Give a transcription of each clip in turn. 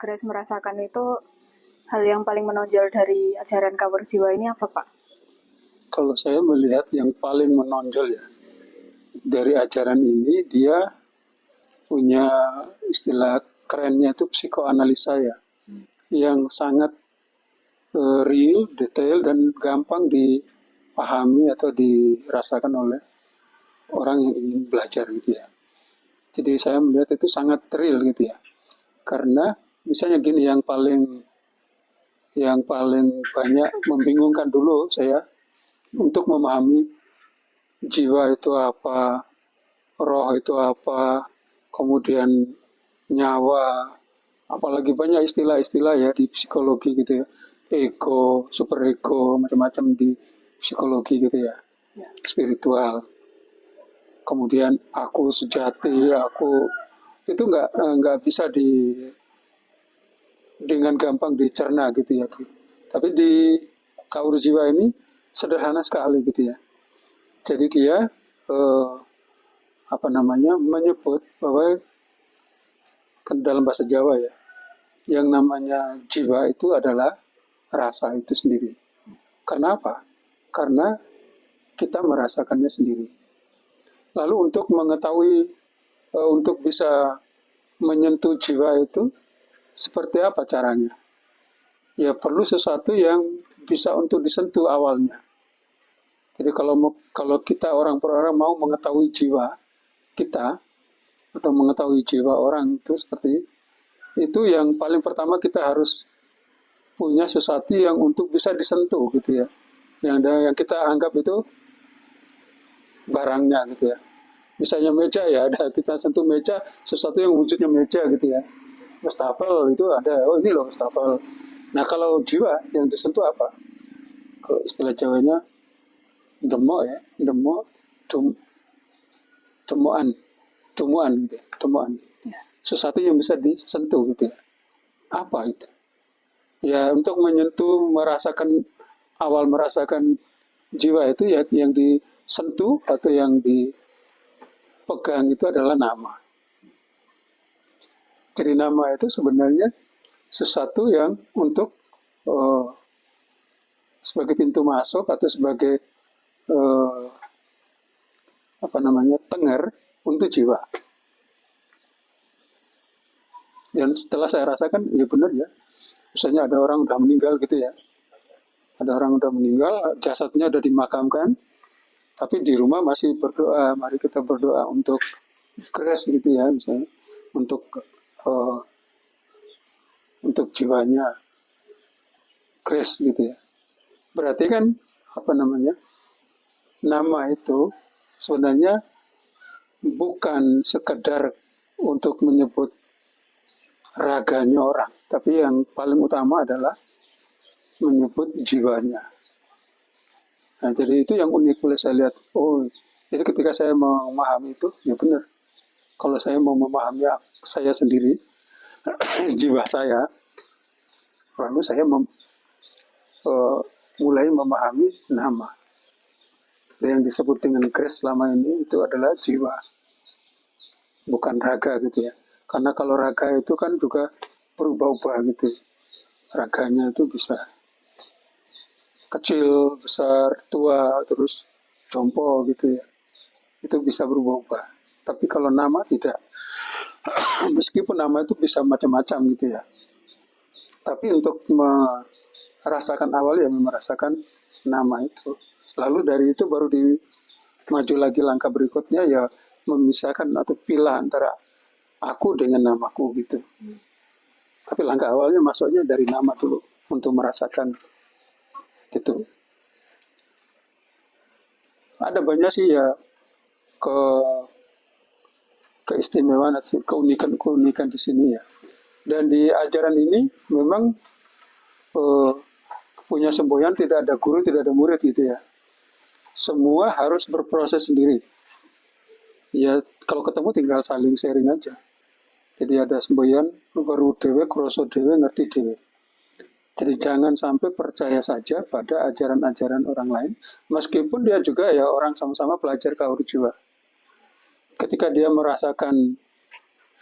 Grace merasakan itu hal yang paling menonjol dari ajaran Kawur Jiwa ini apa, Pak? Kalau saya melihat yang paling menonjol ya dari ajaran ini, dia punya istilah kerennya itu psikoanalisa ya, yang sangat real, detail, dan gampang dipahami atau dirasakan oleh orang yang ingin belajar gitu ya. Jadi saya melihat itu sangat real gitu ya. Karena misalnya gini, yang paling banyak membingungkan dulu saya untuk memahami jiwa itu apa, roh itu apa, kemudian nyawa, apalagi banyak istilah-istilah ya di psikologi gitu ya, ego, super ego, macam-macam di psikologi gitu ya, spiritual. Kemudian aku sejati, aku itu nggak bisa dengan gampang dicerna gitu ya. Tapi di Kaur Jiwa ini sederhana sekali gitu ya. Jadi dia menyebut bahwa dalam bahasa Jawa ya, yang namanya jiwa itu adalah rasa itu sendiri. Kenapa? Karena kita merasakannya sendiri. Lalu untuk mengetahui, untuk bisa menyentuh jiwa itu seperti apa caranya? Ya perlu sesuatu yang bisa untuk disentuh awalnya. Jadi kalau kita orang per orang mau mengetahui jiwa kita atau mengetahui jiwa orang itu seperti itu, yang paling pertama kita harus punya sesuatu yang untuk bisa disentuh gitu ya. Yang kita anggap itu barangnya gitu ya. Misalnya meja ya, ada kita sentuh meja, sesuatu yang wujudnya meja gitu ya. Wastafel itu ada, oh ini loh wastafel. Nah kalau jiwa yang disentuh apa? Kalau istilah Jawanya demok ya, demok, demoan, demoan gitu ya, demoan. Sesuatu yang bisa disentuh gitu ya. Apa itu? Ya untuk menyentuh, merasakan jiwa itu ya, yang disentuh atau yang dipegang itu adalah nama. Jadi nama itu sebenarnya sesuatu yang untuk sebagai pintu masuk atau sebagai tengar untuk jiwa. Dan setelah saya rasakan, ya benar ya. Misalnya ada orang udah meninggal gitu ya. Ada orang udah meninggal, jasadnya udah dimakamkan, tapi di rumah masih berdoa. Mari kita berdoa untuk Grace gitu ya, misalnya uh, untuk jiwanya Grace gitu ya. Berarti kan nama itu sebenarnya bukan sekedar untuk menyebut raganya orang, tapi yang paling utama adalah menyebut jiwanya. Nah, jadi itu yang unik boleh saya lihat. Oh, jadi ketika saya memahami itu, ya benar. Kalau saya mau memahami saya sendiri, jiwa saya, lalu saya mulai memahami nama. Dan yang disebut dengan Grace selama ini itu adalah jiwa, bukan raga gitu ya. Karena kalau raga itu kan juga berubah-ubah gitu. Raganya itu bisa kecil, besar, tua, terus jompo gitu ya. Itu bisa berubah-ubah. Tapi kalau nama tidak. Meskipun nama itu bisa macam-macam gitu ya. Tapi untuk merasakan awal ya merasakan nama itu. Lalu dari itu baru maju lagi langkah berikutnya ya memisahkan atau pilah antara aku dengan namaku gitu. Tapi langkah awalnya masuknya dari nama dulu untuk merasakan gitu. Ada banyak sih ya ke keistimewaan atau keunikan di sini ya. Dan di ajaran ini memang punya semboyan, tidak ada guru, tidak ada murid gitu ya. Semua harus berproses sendiri. Ya kalau ketemu tinggal saling sharing aja. Jadi ada semboyan, baru dewe, kroso dewe, ngerti dewe. Jadi jangan sampai percaya saja pada ajaran-ajaran orang lain, meskipun dia juga ya orang sama-sama belajar Kaur Jiwa. Ketika dia merasakan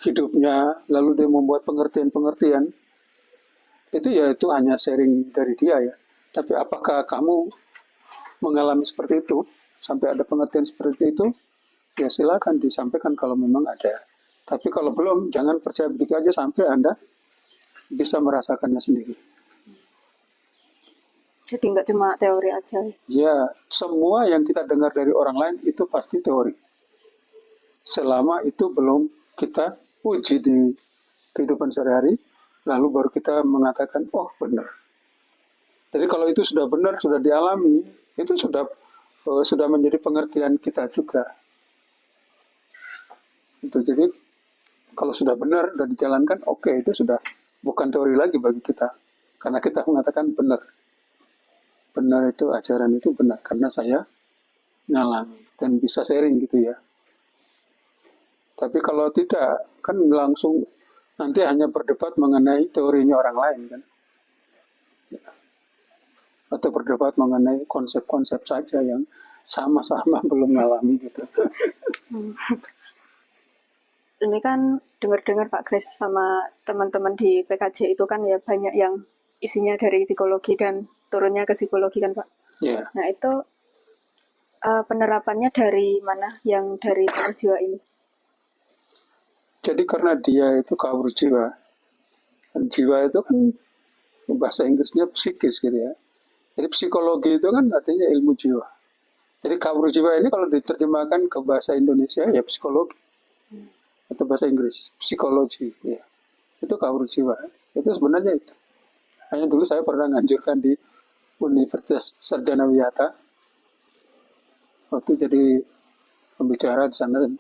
hidupnya, lalu dia membuat pengertian-pengertian, itu hanya sharing dari dia ya. Tapi apakah kamu mengalami seperti itu sampai ada pengertian seperti itu? Ya silakan disampaikan kalau memang ada. Tapi kalau belum, jangan percaya begitu aja sampai Anda bisa merasakannya sendiri. Jadi nggak cuma teori aja. Ya, semua yang kita dengar dari orang lain itu pasti teori. Selama itu belum kita uji di kehidupan sehari-hari, lalu baru kita mengatakan, oh benar. Jadi kalau itu sudah benar, sudah dialami, itu sudah menjadi pengertian kita juga. Itu jadi kalau sudah benar dan dijalankan, oke, itu sudah bukan teori lagi bagi kita. Karena kita mengatakan benar. Benar itu, ajaran itu benar. Karena saya ngalami dan bisa sharing gitu ya. Tapi kalau tidak, kan langsung nanti hanya berdebat mengenai teorinya orang lain kan. Atau berdebat mengenai konsep-konsep saja yang sama-sama belum ngalami gitu. Ini kan dengar-dengar Pak Kris sama teman-teman di PKJ itu kan ya banyak yang isinya dari psikologi dan turunnya ke psikologi kan Pak. Ya, Nah itu penerapannya dari mana yang dari jiwa ini? jadi karena dia itu kabur jiwa. Dan jiwa itu kan bahasa Inggrisnya psikis gitu ya. Jadi psikologi itu kan artinya ilmu jiwa. Jadi kabur jiwa ini kalau diterjemahkan ke bahasa Indonesia ya psikologi. Atau bahasa Inggris, psikologi. Ya. Itu kabur jiwa. Itu sebenarnya itu. Hanya dulu saya pernah nganjurkan di Universitas Sarjana Wiyata. Waktu jadi pembicara di sana. Dan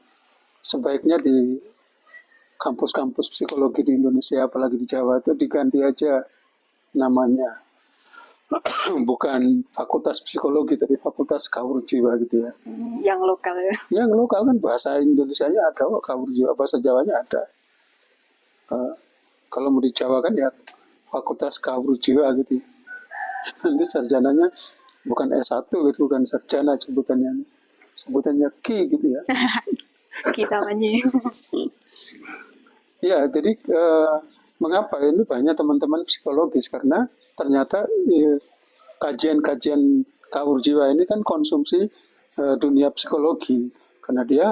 sebaiknya di kampus-kampus psikologi di Indonesia, apalagi di Jawa itu diganti aja namanya. Bukan fakultas psikologi, tapi fakultas kabur jiwa gitu ya. Yang lokal ya. Yang lokal kan bahasa Indonesianya ada, kabur jiwa, bahasa Jawanya ada. Kalau mau di Jawa kan ya fakultas kabur jiwa gitu. Nanti sarjananya bukan S1 gitu, bukan sarjana sebutannya. Sebutannya Ki gitu ya. Kita manyi. Ya, jadi mengapa ini banyak teman-teman psikologis karena ternyata kajian-kajian kabur jiwa ini kan konsumsi dunia psikologi karena dia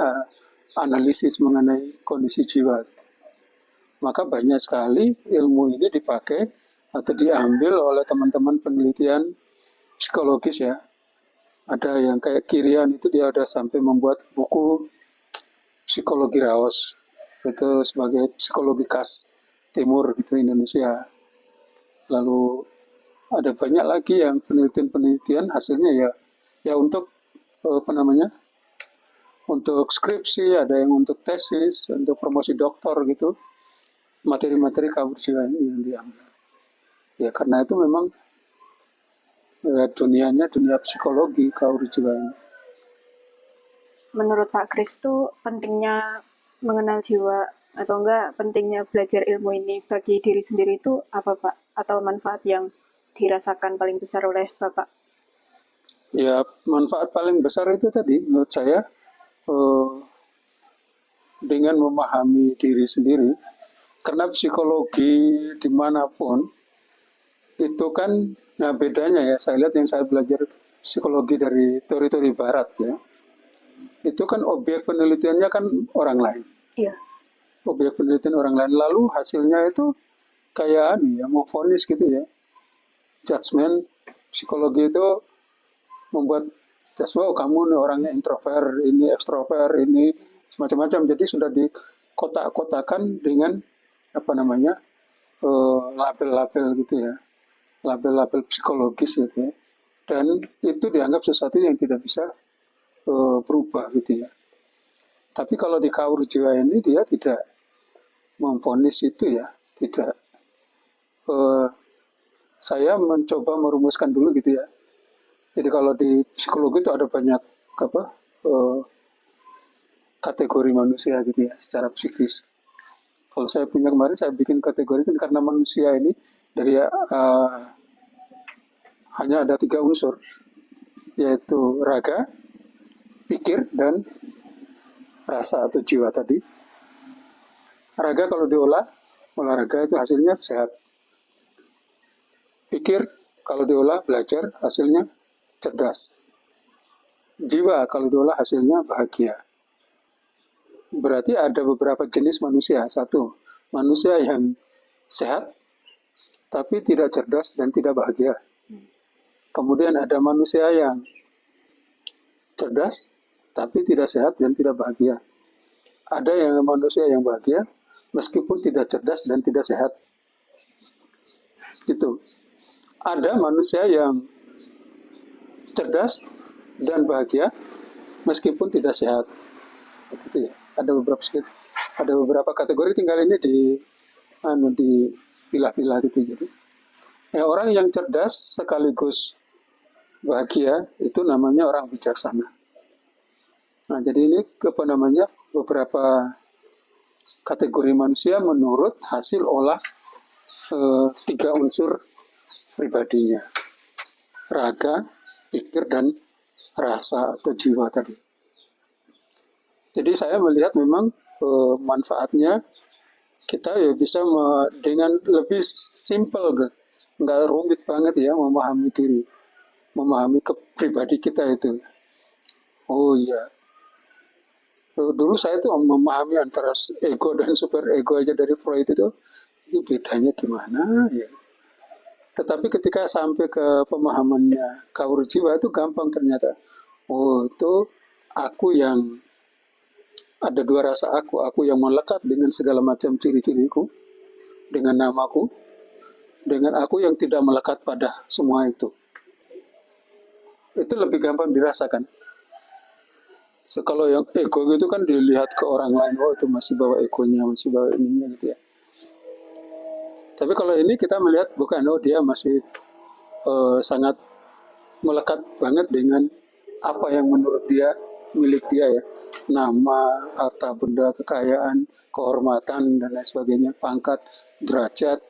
analisis mengenai kondisi jiwa. Maka banyak sekali ilmu ini dipakai atau diambil oleh teman-teman penelitian psikologis ya. Ada yang kayak Kirian itu dia ada sampai membuat buku psikologi Raos itu sebagai psikologi khas timur gitu Indonesia. Lalu ada banyak lagi yang penelitian-penelitian hasilnya ya untuk apa namanya? Untuk skripsi, ada yang untuk tesis, untuk promosi doktor gitu. Materi-materi kabur jiwa ini yang diambil. Ya karena itu memang dunianya dunia psikologi kabur jiwa ini. Menurut Pak Kris tuh pentingnya mengenal jiwa atau enggak pentingnya belajar ilmu ini bagi diri sendiri itu apa Pak? Atau manfaat yang dirasakan paling besar oleh Bapak? Ya manfaat paling besar itu tadi menurut saya dengan memahami diri sendiri. Karena psikologi dimanapun itu kan, nah bedanya ya saya lihat yang saya belajar psikologi dari teori-teori barat ya, itu kan objek penelitiannya kan orang lain. Iya. Objek penelitian orang lain, lalu hasilnya itu kayak ya mau vonis gitu ya. Judgment psikologi itu membuat judgment, oh kamu nih orangnya introvert, ini ekstrovert, ini semacam-macam. Jadi sudah dikotak-kotakan dengan apa namanya label-label gitu ya, label-label psikologis gitu ya. Dan itu dianggap sesuatu yang tidak bisa berubah gitu ya. Tapi kalau di kaur jiwa ini dia tidak memvonis itu ya, tidak. Saya mencoba merumuskan dulu gitu ya. Jadi kalau di psikologi itu ada banyak apa kategori manusia gitu ya, secara psikis. Kalau saya punya kemarin saya bikin kategori kan karena manusia ini dari hanya ada 3 unsur, yaitu raga, pikir, dan rasa atau jiwa tadi. Raga kalau diolah, olahraga itu hasilnya sehat. Pikir kalau diolah belajar hasilnya cerdas. Jiwa kalau diolah hasilnya bahagia. Berarti ada beberapa jenis manusia. Satu, manusia yang sehat tapi tidak cerdas dan tidak bahagia. Kemudian ada manusia yang cerdas tapi tidak sehat dan tidak bahagia. Ada yang manusia yang bahagia meskipun tidak cerdas dan tidak sehat. Gitu. Ada manusia yang cerdas dan bahagia meskipun tidak sehat. Begitu ya. Ada beberapa kategori, tinggal ini dipilah-pilah gitu. Jadi orang yang cerdas sekaligus bahagia itu namanya orang bijaksana. Nah, jadi ini beberapa kategori manusia menurut hasil olah 3 unsur pribadinya: raga, pikir, dan rasa atau jiwa tadi. Jadi saya melihat memang manfaatnya kita ya bisa dengan lebih simple, nggak rumit banget ya memahami diri, memahami pribadi kita itu. Oh iya, dulu saya tuh memahami antara ego dan super ego aja dari Freud itu bedanya gimana ya. Tetapi ketika sampai ke pemahamannya Kaur Jiwa itu gampang ternyata. Oh, itu aku yang ada 2 rasa aku yang melekat dengan segala macam ciri-ciriku, dengan namaku, dengan aku yang tidak melekat pada semua itu. Itu lebih gampang dirasakan. Kalau yang ego itu kan dilihat ke orang lain, oh itu masih bawa egonya, masih bawa ininya gitu ya. Tapi kalau ini kita melihat bukan, oh dia masih sangat melekat banget dengan apa yang menurut dia milik dia ya. Nama, harta benda, kekayaan, kehormatan, dan lain sebagainya, pangkat, derajat,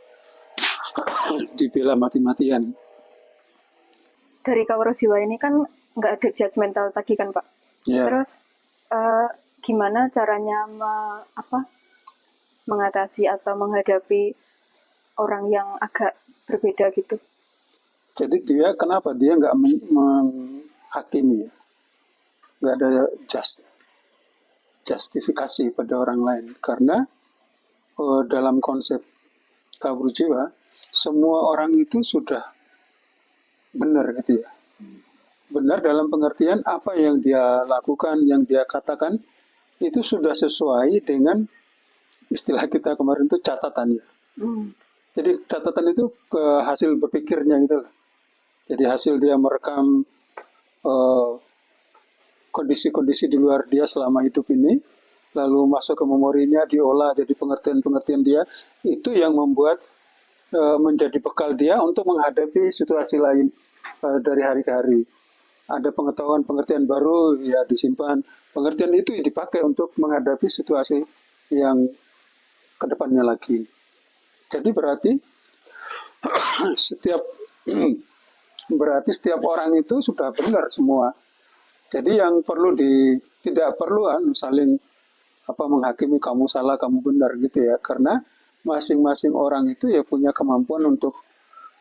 dibela mati-matian. Dari Kaur Jiwa ini kan nggak ada judgmental tadi kan Pak. Yeah. Terus gimana caranya mengatasi atau menghadapi orang yang agak berbeda gitu? Jadi kenapa dia nggak menghakimi, nggak ada justifikasi pada orang lain? Karena dalam konsep Kaur Jiwa, semua orang itu sudah benar gitu ya. Benar dalam pengertian apa yang dia lakukan, yang dia katakan, itu sudah sesuai dengan istilah kita kemarin itu catatannya. Jadi catatan itu hasil berpikirnya gitu. Jadi hasil dia merekam kondisi-kondisi di luar dia selama hidup ini, lalu masuk ke memorinya, diolah jadi pengertian-pengertian dia, itu yang membuat menjadi bekal dia untuk menghadapi situasi lain dari hari ke hari. Ada pengetahuan, pengertian baru, ya disimpan. Pengertian itu dipakai untuk menghadapi situasi yang kedepannya lagi. Jadi berarti setiap orang itu sudah benar semua. Jadi yang tidak perlu saling menghakimi kamu salah, kamu benar gitu ya. Karena masing-masing orang itu ya punya kemampuan untuk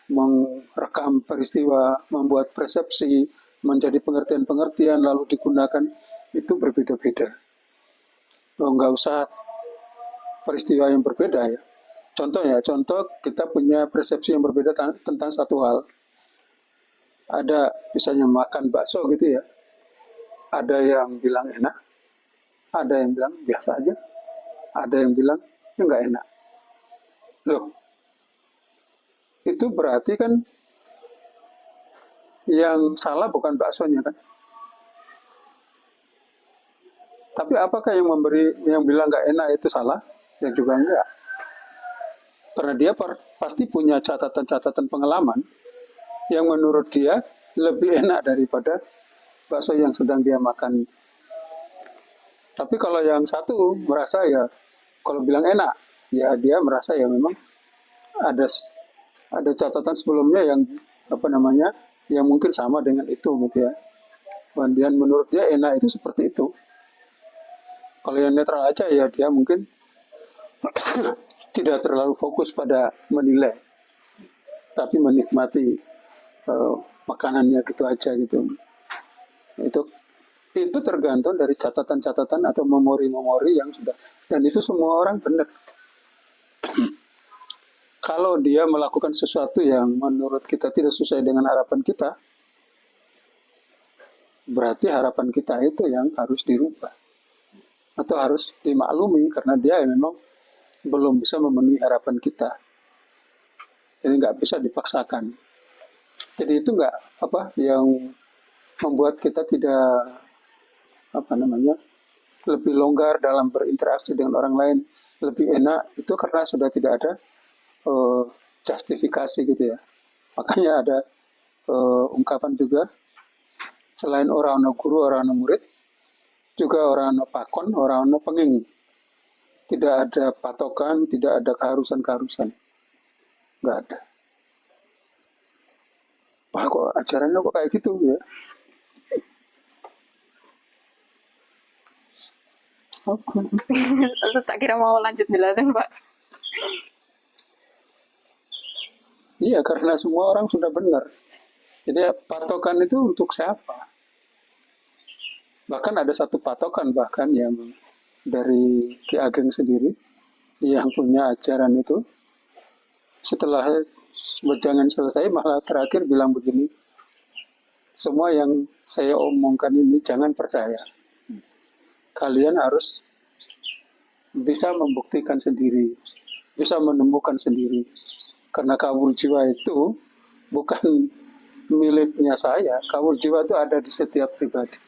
merekam peristiwa, membuat persepsi, menjadi pengertian-pengertian lalu digunakan, itu berbeda-beda. Nggak usah peristiwa yang berbeda ya. Contoh kita punya persepsi yang berbeda tentang satu hal. Ada misalnya makan bakso gitu ya. Ada yang bilang enak, ada yang bilang biasa aja, ada yang bilang nggak enak. Loh, itu berarti kan yang salah bukan baksonya kan? Tapi apakah yang bilang nggak enak itu salah? Ya juga enggak. Karena dia pasti punya catatan-catatan pengalaman yang menurut dia lebih enak daripada bakso yang sedang dia makan. Tapi kalau yang satu merasa ya, kalau bilang enak, ya dia merasa ya memang ada catatan sebelumnya yang yang mungkin sama dengan itu gitu ya. Dan menurut dia enak itu seperti itu. Kalau yang netral aja ya dia mungkin tidak terlalu fokus pada menilai. tapi menikmati makanannya gitu aja gitu. Itu tergantung dari catatan-catatan atau memori-memori yang sudah, dan itu semua orang benar. Kalau dia melakukan sesuatu yang menurut kita tidak sesuai dengan harapan kita, berarti harapan kita itu yang harus dirubah atau harus dimaklumi karena dia memang belum bisa memenuhi harapan kita. Jadi nggak bisa dipaksakan. Jadi itu nggak yang membuat kita tidak lebih longgar dalam berinteraksi dengan orang lain, lebih enak, itu karena sudah tidak ada justifikasi gitu ya. Makanya ada ungkapan juga, selain orang no guru, orang no murid, juga orang no pakon, orang no penging. Tidak ada patokan, tidak ada keharusan-keharusan. Nggak ada. Wah, kok ajarannya kok kayak gitu ya? Tak kira mau lanjut jelasin, Pak. Iya, karena semua orang sudah benar. Jadi patokan itu untuk siapa? Bahkan ada satu patokan bahkan yang dari Ki Ageng sendiri yang punya ajaran itu, setelah wejangan selesai malah terakhir bilang begini, semua yang saya omongkan ini jangan percaya. Kalian harus bisa membuktikan sendiri, bisa menemukan sendiri. Karena kabur jiwa itu bukan miliknya saya, kabur jiwa itu ada di setiap pribadi.